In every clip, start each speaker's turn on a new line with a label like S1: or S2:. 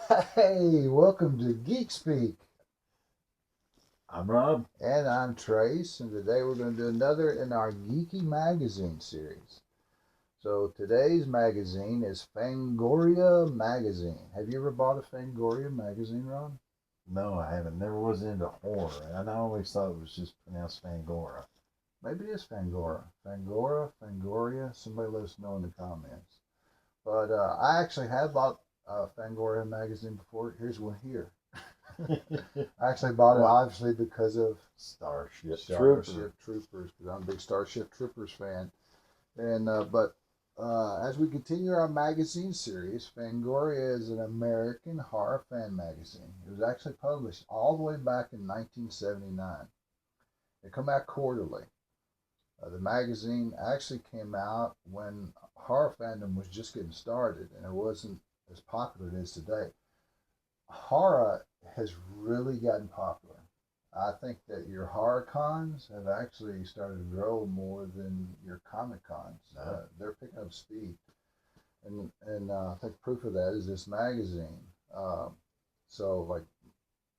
S1: Hey, welcome to Geek Speak.
S2: I'm Rob.
S1: And I'm Trace, and today we're going to do another in our Geeky Magazine series. So today's magazine is Fangoria Magazine. Have you ever bought a Fangoria magazine, Ron?
S2: No, I haven't. Never was into horror, and I always thought it was just pronounced Fangora.
S1: Maybe it is Fangora. Fangora, Fangoria. Somebody let us know in the comments. But I actually have bought a Fangoria magazine before. Here's one here. I actually bought it obviously because of
S2: Troopers.
S1: Troopers, because I'm a big Starship Troopers fan. And as we continue our magazine series, Fangoria is an American horror fan magazine. It was actually published all the way back in 1979. It come out quarterly. The magazine actually came out when horror fandom was just getting started, and it wasn't as popular as it is today. Horror has really gotten popular. I think that your horror cons have actually started to grow more than your comic cons. They're picking up speed, and I think proof of that is this magazine. So like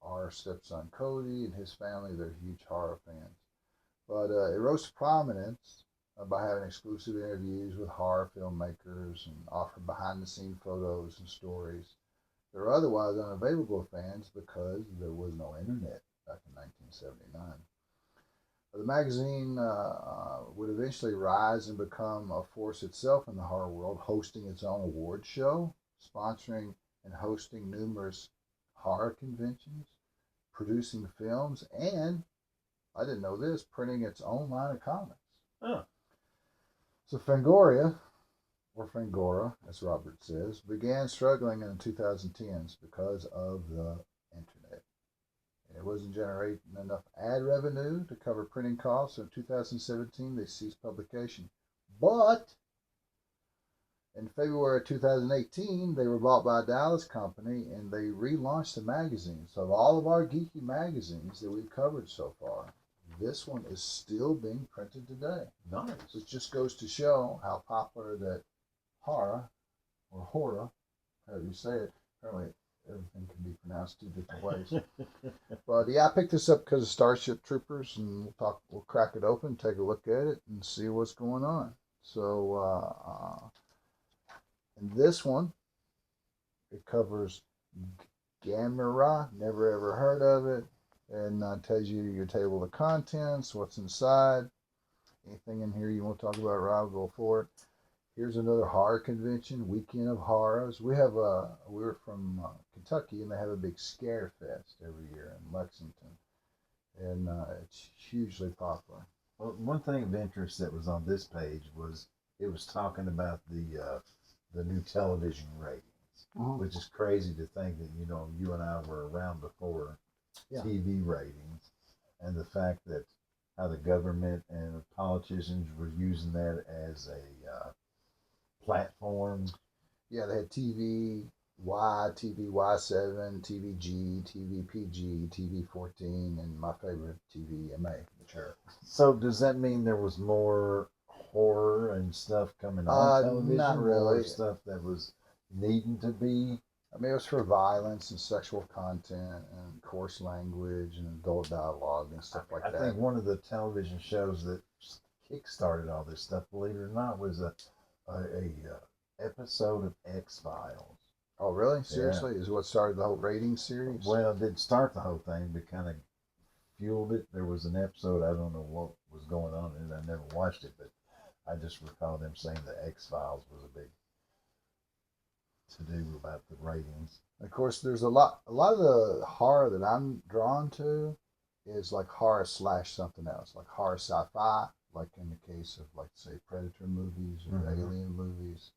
S1: our stepson Cody and his family, they're huge horror fans. But it rose to prominence by having exclusive interviews with horror filmmakers and offer behind the scene photos and stories. They're otherwise unavailable to fans because there was no internet back in 1979. The magazine would eventually rise and become a force itself in the horror world, hosting its own award show, sponsoring and hosting numerous horror conventions, producing films, and I didn't know this, printing its own line of comics.
S2: Oh.
S1: So Fangoria, or Fangora, as Robert says, began struggling in the 2010s because of the internet. It wasn't generating enough ad revenue to cover printing costs, so in 2017 they ceased publication. But in February of 2018, they were bought by a Dallas company and they relaunched the magazine. So, of all of our geeky magazines that we've covered so far, this one is still being printed today.
S2: Nice.
S1: Which just goes to show how popular that horror, or horror, however you say it, apparently everything can be pronounced two different ways. But yeah, I picked this up because of Starship Troopers, and we'll crack it open, take a look at it, and see what's going on. So, in this one, it covers Gamera, never ever heard of it, and tells you your table of contents, what's inside. Anything in here you want to talk about, Rob, go for it. Here's another horror convention, Weekend of Horrors. We're from Kentucky, and they have a big scare fest every year in Lexington, and it's hugely popular.
S2: Well, one thing of interest that was on this page was it was talking about the new television ratings, which is crazy to think that you and I were around before TV ratings, and the fact that how the government and the politicians were using that as a platform.
S1: Yeah, they had TV Y, TV Y7, TVG, TV PG, TV 14, and my favorite TV MA. Sure.
S2: So does that mean there was more horror and stuff coming on television?
S1: Not really.
S2: More stuff that was needing to be.
S1: I mean, it was for violence and sexual content and coarse language and adult dialogue and stuff like that.
S2: I think one of the television shows that kick-started all this stuff, believe it or not, was a episode of X-Files.
S1: Oh, really? Seriously? Yeah. Is what started the whole rating series?
S2: Well, it didn't start the whole thing, but kind of fueled it. There was an episode, I don't know what was going on in it. I never watched it, but I just recall them saying the X-Files was a big to-do about the ratings.
S1: Of course, there's a lot of the horror that I'm drawn to is like horror slash something else, like horror sci-fi, like in the case of like say Predator movies or Alien movies.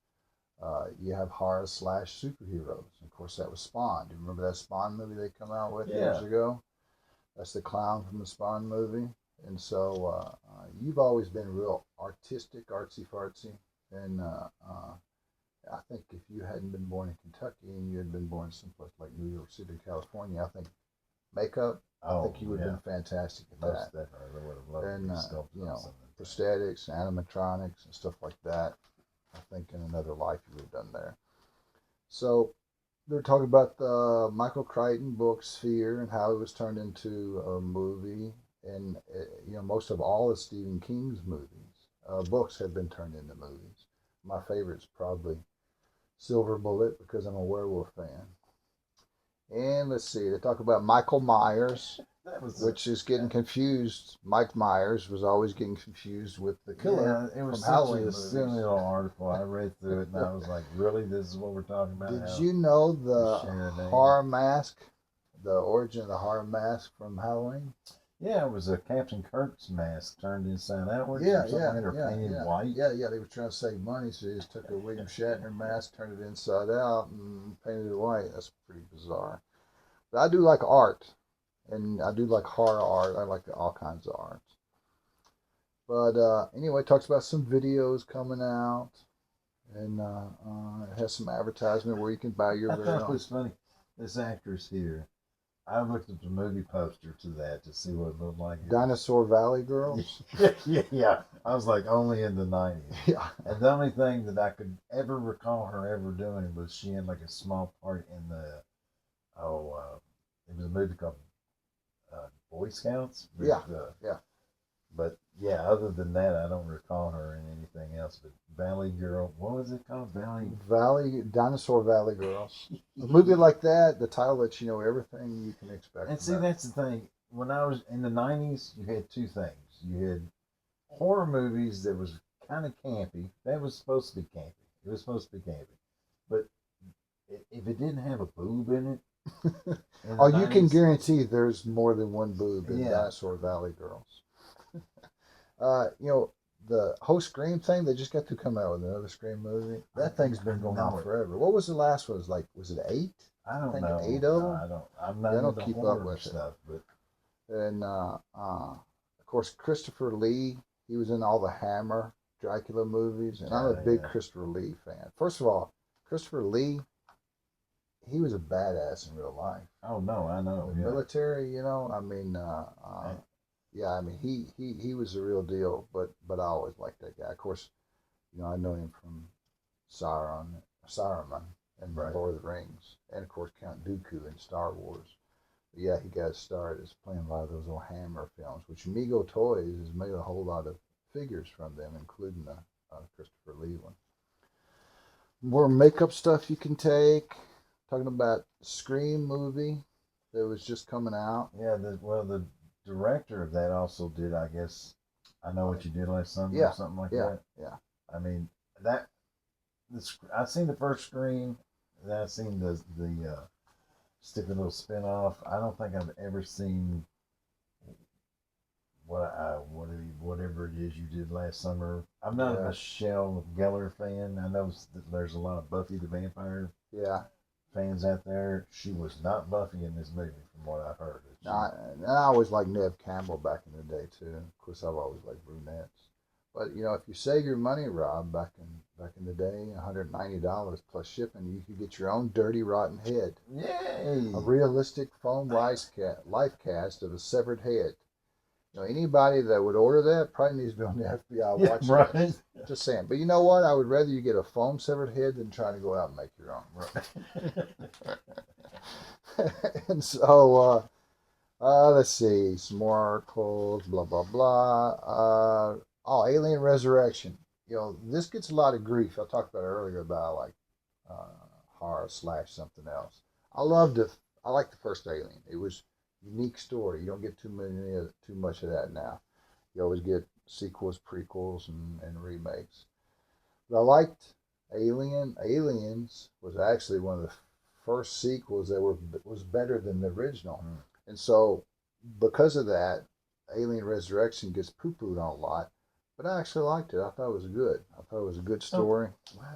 S1: You have horror slash superheroes. Of course, that was Spawn. Do you remember that Spawn movie they come out with years ago? That's the clown from the Spawn movie. And so you've always been real artistic, artsy fartsy. And I think if you hadn't been born in Kentucky and you had been born someplace like New York City, California, I think makeup, I think you would have been fantastic at that.
S2: Definitely. I would have loved
S1: and prosthetics, animatronics, and stuff like that. I think in another life you would have done there. So they're talking about the Michael Crichton book Sphere and how it was turned into a movie, and most of all of Stephen King's movies, books have been turned into movies. My favorite's probably Silver Bullet because I'm a werewolf fan. And let's see, they talk about Michael Myers,
S2: That was
S1: which is getting confused. Mike Myers was always getting confused with the killer
S2: yeah, it was
S1: from
S2: such
S1: Halloween
S2: a
S1: movies.
S2: silly little article. I read through it and I was like, really? This is what we're talking about?
S1: Did
S2: How
S1: you know
S2: we
S1: the
S2: share a name?
S1: horror mask, the origin of the horror mask from Halloween?
S2: Yeah, it was a Captain Kirk's mask turned inside outwards
S1: Yeah,
S2: or something
S1: yeah,
S2: like that, or
S1: yeah,
S2: painted
S1: yeah,
S2: white.
S1: yeah. They were trying to save money, so they just took a William Shatner mask, turned it inside out, and painted it white. That's pretty bizarre. But I do like art, and I do like horror art. I like all kinds of art. But anyway, it talks about some videos coming out, and it has some advertisement where you can buy your
S2: I
S1: very
S2: thought it
S1: own.
S2: was funny. This actress here, I looked at the movie poster to that to see what it looked like.
S1: Dinosaur Valley Girls.
S2: Yeah. I was like, only in the 90s.
S1: Yeah.
S2: And the only thing that I could ever recall her ever doing was she had like a small part in it was a movie called Boy Scouts.
S1: Yeah. Yeah.
S2: But yeah, other than that, I don't recall her in anything else. But Valley Girl, what was it called?
S1: Dinosaur Valley Girls. A movie like that, the title lets you know everything you can expect.
S2: And see, that's the thing. When I was in the 90s, you had two things. You had horror movies that was kind of campy. That was supposed to be campy. It was supposed to be campy. But if it didn't have a boob in it,
S1: Oh, you can guarantee there's more than one boob in
S2: Yeah.
S1: Dinosaur Valley Girls. The whole Scream thing, they just got to come out with another Scream movie. That thing's been going on forever. What was the last one? Was it 8?
S2: I don't know.
S1: 8 of them?
S2: I don't. I'm not
S1: Yeah, I don't
S2: into
S1: keep up
S2: horror
S1: with
S2: stuff, but
S1: And of course, Christopher Lee, he was in all the Hammer Dracula movies, and I'm a big
S2: yeah.
S1: Christopher Lee fan. First of all, Christopher Lee, he was a badass in real life.
S2: Oh no, I know.
S1: In the military, I mean, yeah, I mean, he was the real deal. But I always liked that guy. Of course, I know him from Saruman, and
S2: Right.
S1: Lord of the Rings, and of course Count Dooku in Star Wars. But yeah, he got started as playing a lot of those old Hammer films, which Mego Toys has made a whole lot of figures from them, including the Christopher Lee one. More makeup stuff you can take. Talking about Scream movie that was just coming out.
S2: Yeah, the director of that also did, I guess, I Know What You Did Last Summer
S1: Yeah,
S2: or something like
S1: yeah,
S2: that.
S1: yeah.
S2: I mean, I've seen the first Scream, then I've seen the stupid little spin-off. I don't think I've ever seen whatever it is you did last summer. I'm not a Michelle Gellar fan. I know that there's a lot of Buffy the Vampire
S1: Yeah.
S2: fans out there. She was not Buffy in this movie, from what I've heard.
S1: I always liked Neve Campbell back in the day too. Of course, I've always liked brunettes. But if you save your money, Rob, back in the day, $190 plus shipping, you could get your own dirty rotten head.
S2: Yay!
S1: A realistic foam life cast of a severed head. Anybody that would order that probably needs to be on the FBI watch
S2: right.
S1: list. Just saying. But you know what? I would rather you get a foam severed head than try to go out and make your own. Right. And so, let's see, some more articles, blah, blah, blah. Alien Resurrection. This gets a lot of grief. I talked about earlier about like horror / something else. I loved it. I liked the first Alien. It was unique story. You don't get too much of that now. You always get sequels, prequels, and remakes. But I liked Alien. Aliens was actually one of the first sequels that was better than the original.
S2: Mm.
S1: And so because of that, Alien Resurrection gets poo-pooed on a lot. But I actually liked it. I thought it was good. I thought it was a good story.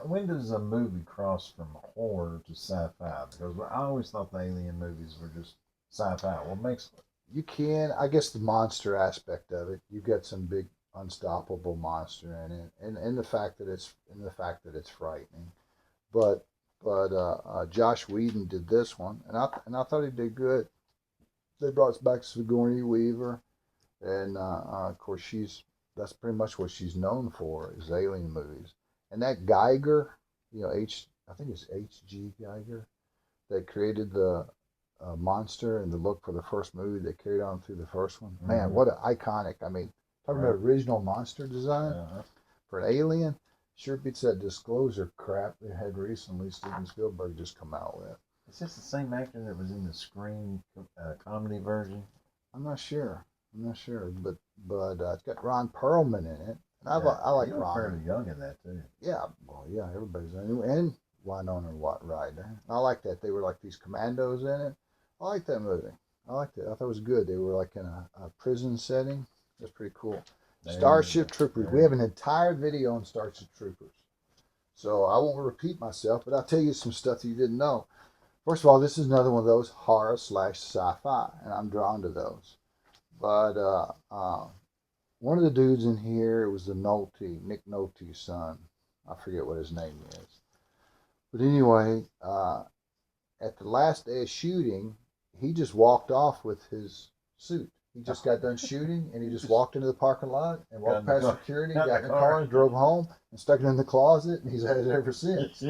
S2: When does a movie cross from horror to sci-fi? Because I always thought the Alien movies were just sci-fi. What makes
S1: You can, I guess, the monster aspect of it. You get some big unstoppable monster in it, and the fact that it's frightening. But Josh Whedon did this one, and I thought he did good. They brought back Sigourney Weaver, and of course that's pretty much what she's known for is alien movies. And that Geiger, I think it's H.G. Geiger. that created the monster and the look for the first movie. They carried on through the first one. Man, what an iconic! I mean, talking about original monster design for an alien. Sure beats that Disclosure crap they had recently. Steven Spielberg just come out with.
S2: Is this the same actor that was in the Scream comedy version?
S1: I'm not sure. But it's got Ron Perlman in it. And I like Ron.
S2: Fairly young in that too.
S1: Yeah, well, yeah, everybody's in it. And Winona Ryder. I like that. They were like these commandos in it. I like that movie. I liked it. I thought it was good. They were like in a prison setting. That's pretty cool. Starship Troopers. We have an entire video on Starship Troopers. So I won't repeat myself, but I'll tell you some stuff that you didn't know. First of all, this is another one of those horror / sci-fi, and I'm drawn to those. But one of the dudes in here was the Nick Nolte's son. I forget what his name is. But anyway, at the last day of shooting, he just walked off with his suit. He just got done shooting, and he just walked into the parking lot and walked past security, got in the car, and drove home, and stuck it in the closet, and he's had it ever since.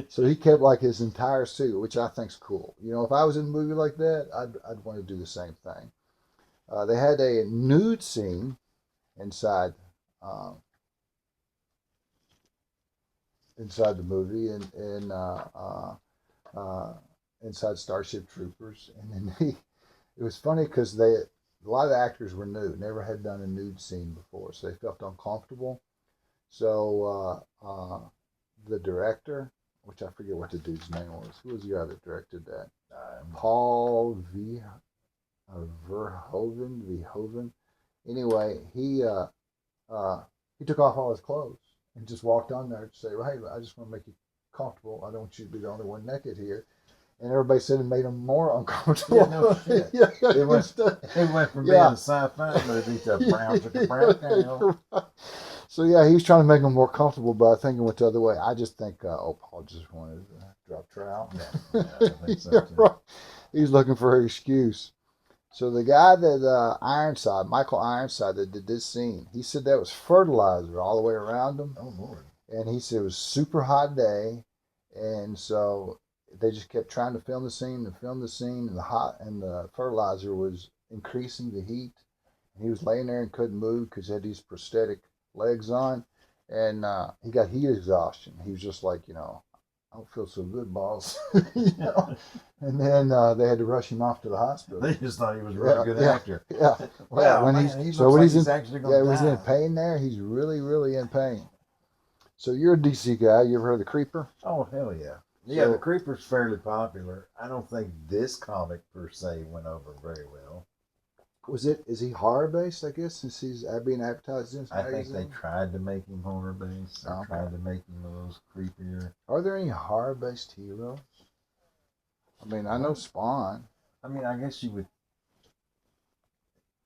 S1: So he kept like his entire suit, which I think's cool. You know, if I was in a movie like that, I'd want to do the same thing. They had a nude scene inside the movie, and inside Starship Troopers, and then it was funny because a lot of the actors were new, never had done a nude scene before, so they felt uncomfortable. So the director, which I forget what the dude's name was, who was the guy that directed that? Paul Verhoeven. Anyway, he took off all his clothes and just walked on there to say, well, hey, I just want to make you comfortable. I don't want you to be the only one naked here. And everybody said it made him more uncomfortable.
S2: Yeah, no shit. It went from being a sci-fi movie to a brown cow.
S1: So yeah, he was trying to make him more comfortable, but I think it went the other way. I just think, Paul just wanted to drop trout.
S2: Yeah, I think so too.
S1: Right. He's looking for an excuse. So the guy that Michael Ironside, that did this scene, he said that was fertilizer all the way around him.
S2: Oh Lord!
S1: And he said it was a super hot day, and so they just kept trying to film the scene, and the fertilizer was increasing the heat. And he was laying there and couldn't move because he had these prosthetic legs on, and he got heat exhaustion. He was just like, I don't feel so good, boss. And then they had to rush him off to the hospital.
S2: They just thought he was a really good actor.
S1: Yeah.
S2: Well, when he's
S1: in pain there, he's really, really in pain. So you're a DC guy. You ever heard of the Creeper?
S2: Oh, hell yeah. Yeah, the Creeper's fairly popular. I don't think this comic per se went over very well.
S1: Is he horror based, I guess, since he's being advertised in this magazine?
S2: I think they tried to make him horror based. They tried to make him a little creepier.
S1: Are there any horror based heroes? I mean, I know Spawn.
S2: I mean, I guess you would,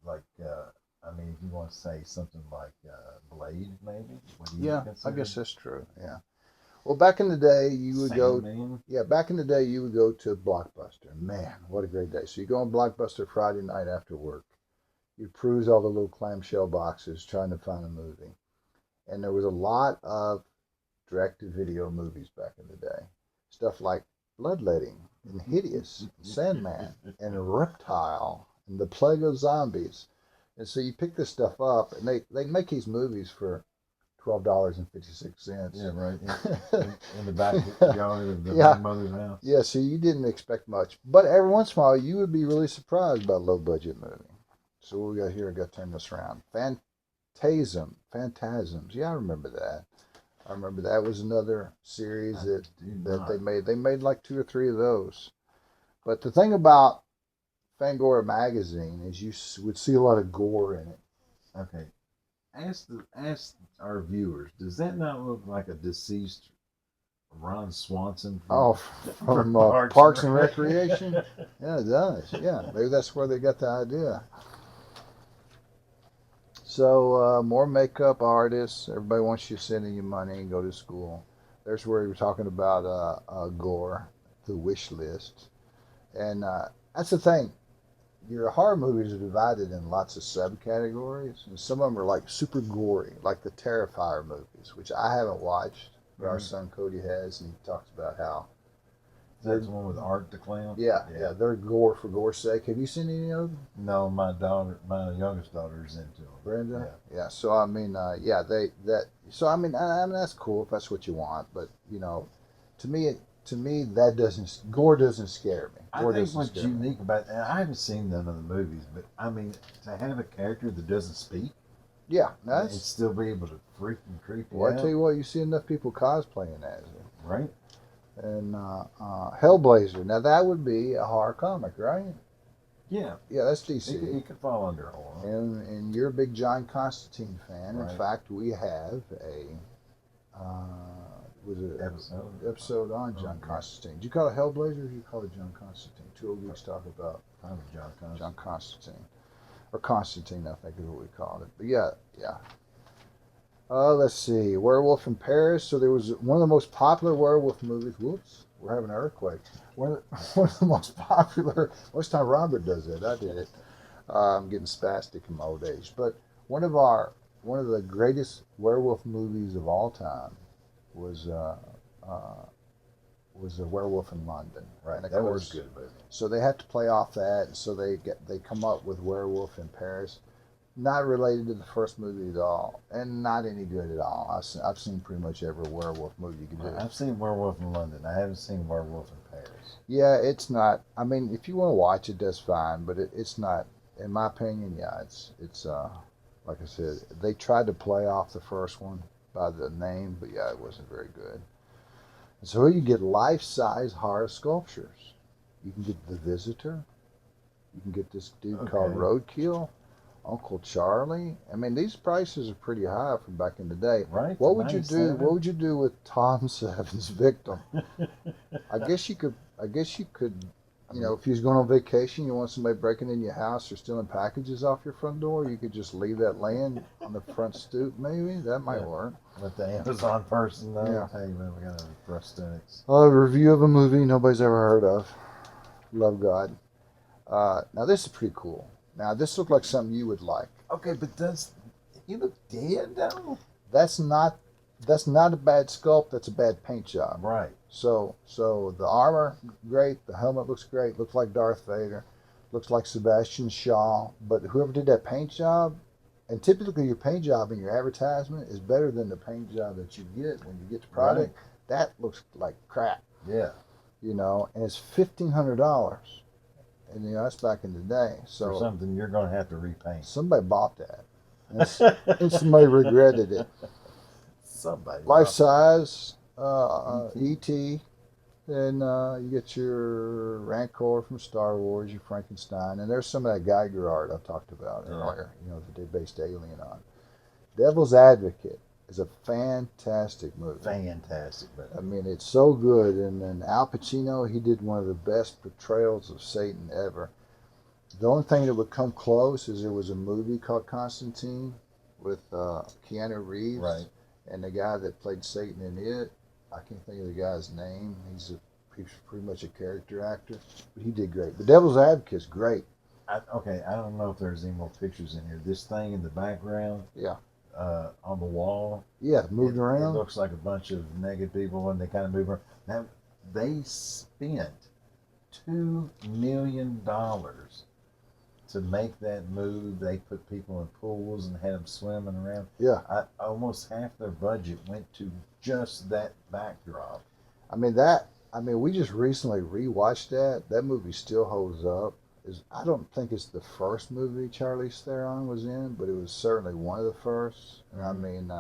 S2: if you want to say something like Blade, maybe?
S1: I guess that's true, yeah. Well, back in the day, you would go to Blockbuster. Man, what a great day. So you go on Blockbuster Friday night after work. You peruse all the little clamshell boxes trying to find a movie. And there was a lot of direct-to-video movies back in the day. Stuff like Bloodletting and Hideous, and Sandman, and Reptile, and The Plague of Zombies. And so you pick this stuff up, and they make these movies for $12.56.
S2: Yeah, right. In the backyard of the mother's house.
S1: Yeah, so you didn't expect much. But every once in a while, you would be really surprised by a low-budget movie. So what we got here, I got to turn this around. Phantasms. Yeah, I remember that. That was another series that they made. They made like 2 or 3 of those. But the thing about Fangoria magazine is you would see a lot of gore in it.
S2: Okay. Ask our viewers, does that not look like a deceased Ron Swanson
S1: from Parks and Recreation? Yeah, it does. Yeah, maybe that's where they got the idea. So more makeup artists. Everybody wants you to send in your money and go to school. There's where we were talking about gore, the wish list. And that's the thing. Your horror movies are divided in lots of subcategories. And some of them are like super gory, like the Terrifier movies, which I haven't watched, but our son Cody has, and he talks about how
S2: That's the one with Art the Clown?
S1: Yeah, they're gore for gore's sake. Have you seen any of them?
S2: No, my youngest daughter's into them.
S1: Brenda? Yeah. So I mean, So I mean that's cool if that's what you want. But you know, to me, that doesn't gore doesn't scare me.
S2: I
S1: Gore
S2: think
S1: doesn't
S2: what's
S1: scare me.
S2: unique about, and I haven't seen none of the movies, but I mean, to have a character that doesn't speak
S1: Yeah,
S2: and
S1: that's.
S2: still be able to freaking creep you
S1: Well, I
S2: out,
S1: tell you what, you see enough people cosplaying as it.
S2: right?
S1: And Hellblazer. Now that would be a horror comic, right?
S2: Yeah,
S1: Yeah, that's DC.
S2: it could fall under horror.
S1: And you're a big John Constantine fan.
S2: Right.
S1: In fact, we have a episode on John Constantine. Do you call it Hellblazer or do you call it John Constantine? Two old geeks talk about
S2: Probably John Constantine.
S1: John Constantine. Or Constantine, I think is what we called it. But yeah. Let's see. Werewolf in Paris. So there was one of the most popular werewolf movies. Whoops, we're having an earthquake. One of the most popular. Most time Robert does it. I did it. I'm getting spastic in my old age. But one of the greatest werewolf movies of all time was A Werewolf in London.
S2: Right,
S1: And of
S2: that
S1: course,
S2: was a good movie.
S1: so they have to play off that. So they come up with Werewolf in Paris. Not related to the first movie at all, and not any good at all. I've seen pretty much every werewolf movie you can do.
S2: I've seen Werewolf in London. I haven't seen Werewolf in Paris.
S1: Yeah, it's not. I mean, if you want to watch it, that's fine. But it's not, in my opinion. Yeah, it's like I said, they tried to play off the first one by the name, but yeah, it wasn't very good. And so you get life-size horror sculptures. You can get The Visitor. You can get this dude called Roadkill. Uncle Charlie. I mean, these prices are pretty high from back in the day.
S2: Right.
S1: What would you do? What would you do with Tom Seven's victim? I guess you could. You know, if you was going on vacation, you want somebody breaking in your house or stealing packages off your front door, you could just leave that laying on the front stoop. Maybe that might work.
S2: With the Amazon person, though.
S1: Yeah.
S2: Hey man, we got a prosthetics.
S1: A review of a movie nobody's ever heard of. Love God. Now this is pretty cool. Now this looks like something you would like.
S2: Okay, but does he look dead though?
S1: That's not a bad sculpt. That's a bad paint job.
S2: Right.
S1: So the armor, great. The helmet looks great. Looks like Darth Vader. Looks like Sebastian Shaw. But whoever did that paint job, and typically your paint job in your advertisement is better than the paint job that you get when you get the product. Right. That looks like crap.
S2: Yeah.
S1: You know, and it's $1,500. And you know, that's back in the day. So
S2: for something you're going to have to repaint.
S1: Somebody bought that. And somebody regretted it.
S2: Somebody.
S1: Life size, E.T. And you get your Rancor from Star Wars, your Frankenstein. And there's some of that Geiger art I talked about earlier, you know, that they based Alien on. Devil's Advocate is a fantastic movie.
S2: Fantastic movie.
S1: I mean, it's so good. And then Al Pacino, he did one of the best portrayals of Satan ever. The only thing that would come close is there was a movie called Constantine with Keanu Reeves.
S2: Right.
S1: And the guy that played Satan in it, I can't think of the guy's name. He's pretty much a character actor. But he did great. The Devil's Advocate's great.
S2: I don't know if there's any more pictures in here. This thing in the background.
S1: Yeah.
S2: On the wall.
S1: Yeah, moved around.
S2: It looks like a bunch of naked people and they kind of move around. Now, they spent $2 million to make that move. They put people in pools and had them swimming around.
S1: Yeah.
S2: Almost half their budget went to just that backdrop.
S1: I mean, we just recently rewatched that. That movie still holds up. I don't think it's the first movie Charlize Theron was in, but it was certainly one of the first. And I mean,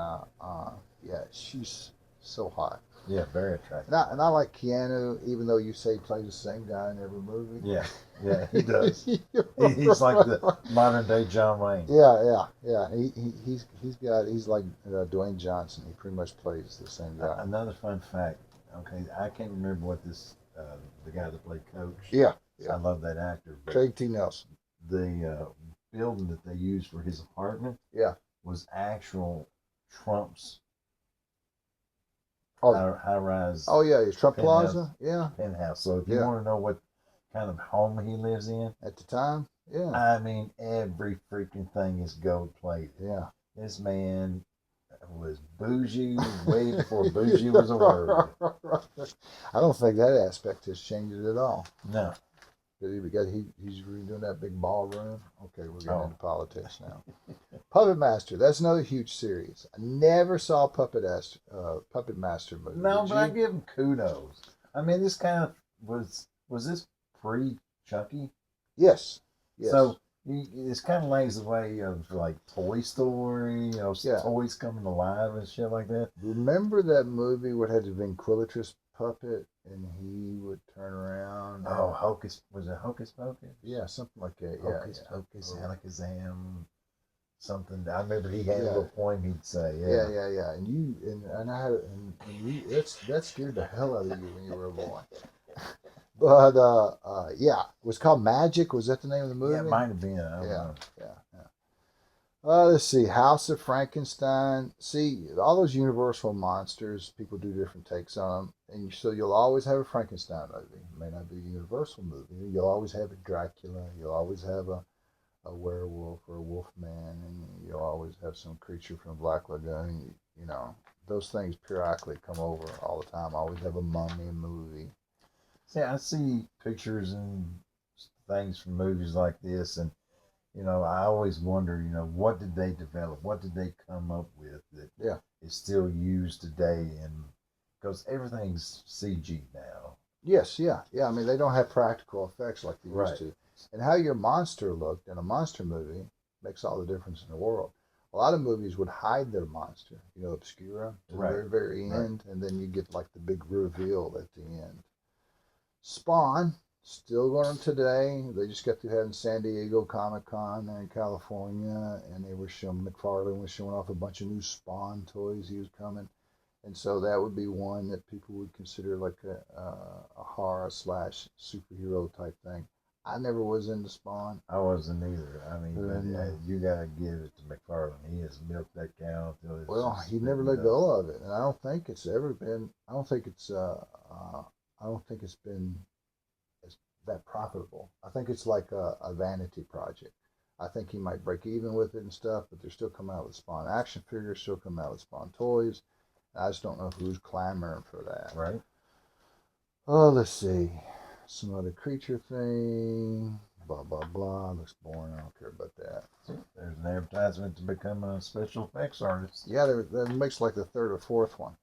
S1: yeah, she's so hot.
S2: Yeah, very attractive.
S1: And I like Keanu, even though you say he plays the same guy in every movie.
S2: Yeah, he does. He's like the modern day John Wayne.
S1: Yeah. He's like Dwayne Johnson. He pretty much plays the same guy.
S2: Another fun fact. Okay, I can't remember what this the guy that played Coach.
S1: Yeah.
S2: I love that actor.
S1: Craig T. Nelson.
S2: The building that they used for his apartment was actual Trump's high-rise.
S1: Oh, yeah, Trump Plaza. Yeah.
S2: Penthouse. So if you want to know what kind of home he lives in.
S1: At the time,
S2: I mean, every freaking thing is gold-plated.
S1: Yeah.
S2: This man was bougie way before bougie was a word.
S1: I don't think that aspect has changed at all.
S2: No.
S1: He's redoing that big ballroom. Okay, we're getting
S2: Oh.
S1: into politics now. Puppet Master. That's another huge series. I never saw a Puppet Master movie.
S2: No,
S1: Did
S2: but I
S1: you?
S2: give him kudos. I mean, this kind of was this pre-Chucky?
S1: Yes. Yes.
S2: So it's kind of lays the way of like Toy Story, toys coming alive and shit like that.
S1: Remember that movie where it had the ventriloquist puppet and he would turn around?
S2: Oh, Hocus Pocus?
S1: Yeah, something like that.
S2: Hocus
S1: Yeah.
S2: Pocus, Alakazam, something. I remember he had a little poem he'd say.
S1: Yeah. And that scared the hell out of you when you were a boy. But yeah, it was called Magic. Was that the name of the movie?
S2: Yeah, it might have been. I don't know.
S1: Let's see, House of Frankenstein. See, all those Universal monsters, people do different takes on them, and so you'll always have a Frankenstein movie. It may not be a Universal movie. You'll always have a Dracula. You'll always have a werewolf or a wolf man, and you'll always have some creature from the Black Lagoon. You know, those things periodically come over all the time. Always have a mummy movie.
S2: See, I see pictures and things from movies like this, and I always wonder, what did they develop? What did they come up with that is still used today? And because everything's CG now.
S1: Yes, yeah. I mean, they don't have practical effects like they used to. And how your monster looked in a monster movie makes all the difference in the world. A lot of movies would hide their monster, obscure them to the very, very end, and then you get like the big reveal at the end. Spawn, still going today. They just got through having San Diego Comic-Con there in California, and McFarlane was showing off a bunch of new Spawn toys he was coming. And so that would be one that people would consider like a horror / superhero type thing. I never was into Spawn.
S2: I wasn't either. I mean, you gotta give it to McFarlane. He has milked that cow until it's.
S1: Well, he never let go of it, and I don't think it's ever been. I don't think it's been that profitable. I think it's like a vanity project. I think he might break even with it and stuff, but they're still coming out with Spawn action figures, still coming out with Spawn toys. I just don't know who's clamoring for that.
S2: Right.
S1: Oh, let's see. Some other creature thing. Blah, blah, blah. Looks boring. I don't care about that.
S2: There's an advertisement to become a special effects artist.
S1: Yeah, that makes like the third or fourth one.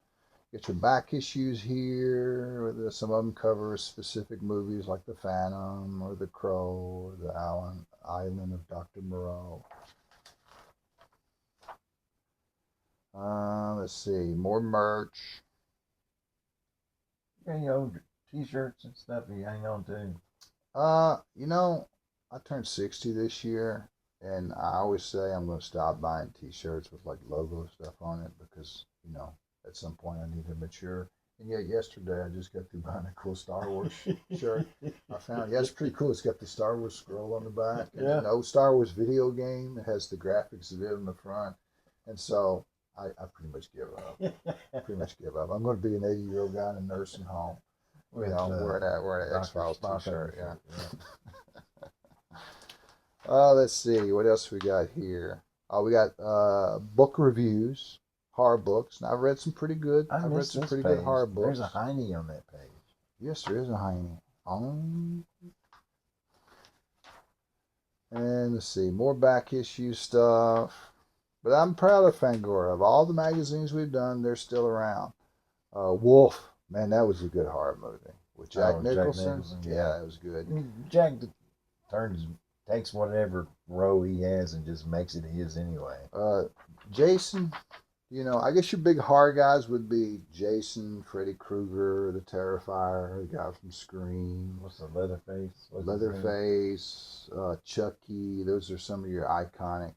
S1: Get your back issues here. Some of them cover specific movies like The Phantom or The Crow or The Island of Dr. Moreau. Let's see. More merch.
S2: Yeah, T-shirts and stuff you hang on to.
S1: I turned 60 this year, and I always say I'm going to stop buying T-shirts with like logo stuff on it because, at some point I need to mature. And yet yesterday I just got through buying a cool Star Wars shirt. I found, it's pretty cool. It's got the Star Wars scroll on the back. And an old Star Wars video game. It has the graphics of it on the front. And so I pretty much give up. I'm going to be an 80-year-old guy in a nursing home. Wearing that X-Files T-shirt. Yeah. Let's see. What else we got here? We got book reviews. Horror books. Now, I've read some pretty good. I've read some pretty good horror books.
S2: There's a Heine on that page.
S1: Yes, there is a Heine. And let's see, more back issue stuff. But I'm proud of Fangoria. Of all the magazines we've done, they're still around. Wolf, man, that was a good horror movie with Jack Nicholson. Yeah, it was good.
S2: Jack takes whatever role he has and just makes it his anyway.
S1: Jason. I guess your big horror guys would be Jason, Freddy Krueger, the Terrifier, the guy from Scream.
S2: What's the Leatherface?
S1: Leatherface, Chucky. Those are some of your iconic.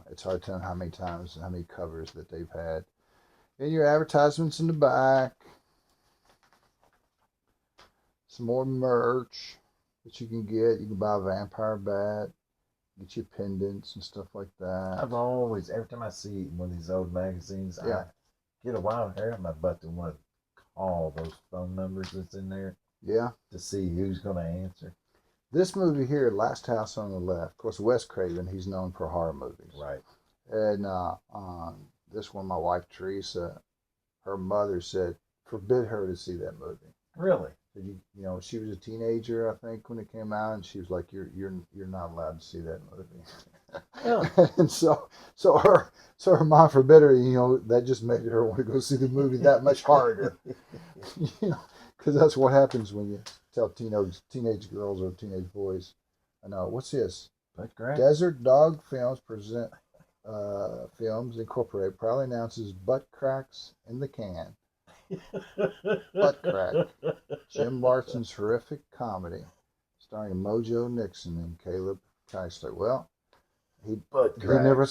S1: It's hard to tell how many covers that they've had. And your advertisements in the back. Some more merch that you can get. You can buy a vampire bat. Get your pendants and stuff like that.
S2: I've always, every time I see one of these old magazines, I get a wild hair on my butt to want to call those phone numbers that's in there.
S1: Yeah.
S2: To see who's going to answer.
S1: This movie here, Last House on the Left, of course, Wes Craven, he's known for horror movies.
S2: Right.
S1: And this one, my wife Teresa, her mother said forbid her to see that movie.
S2: Really?
S1: So you know, she was a teenager, I think, when it came out, and she was like, "You're not allowed to see that movie."
S2: Oh.
S1: And so her mom forbid her. You know, that just made her want to go see the movie that much harder. You know, because that's what happens when you tell teenage girls or teenage boys. I know. What's this?
S2: That's great.
S1: Desert Dog Films present Films Incorporated proudly announces Butt Cracks in the Can. Butt Crack. Jim Larson's horrific comedy, starring Mojo Nixon and Caleb Keisler. Well, he never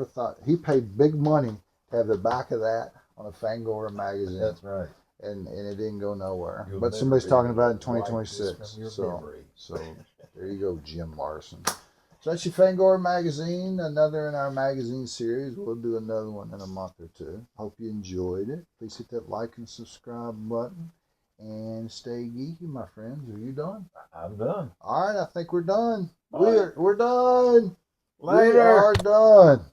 S1: thought he paid big money to have the back of that on a Fangoria magazine.
S2: That's right.
S1: And it didn't go nowhere.
S2: You'll
S1: but somebody's talking about it in
S2: wipe this
S1: 2026.
S2: from your memory.
S1: So there you go, Jim Larson. So that's your Fangoria magazine, another in our magazine series. We'll do another one in a month or two. Hope you enjoyed it. Please hit that like and subscribe button. And stay geeky, my friends. Are you done?
S2: I'm done.
S1: All right, I think we're done.
S2: All right.
S1: We're done.
S2: Later.
S1: We are done.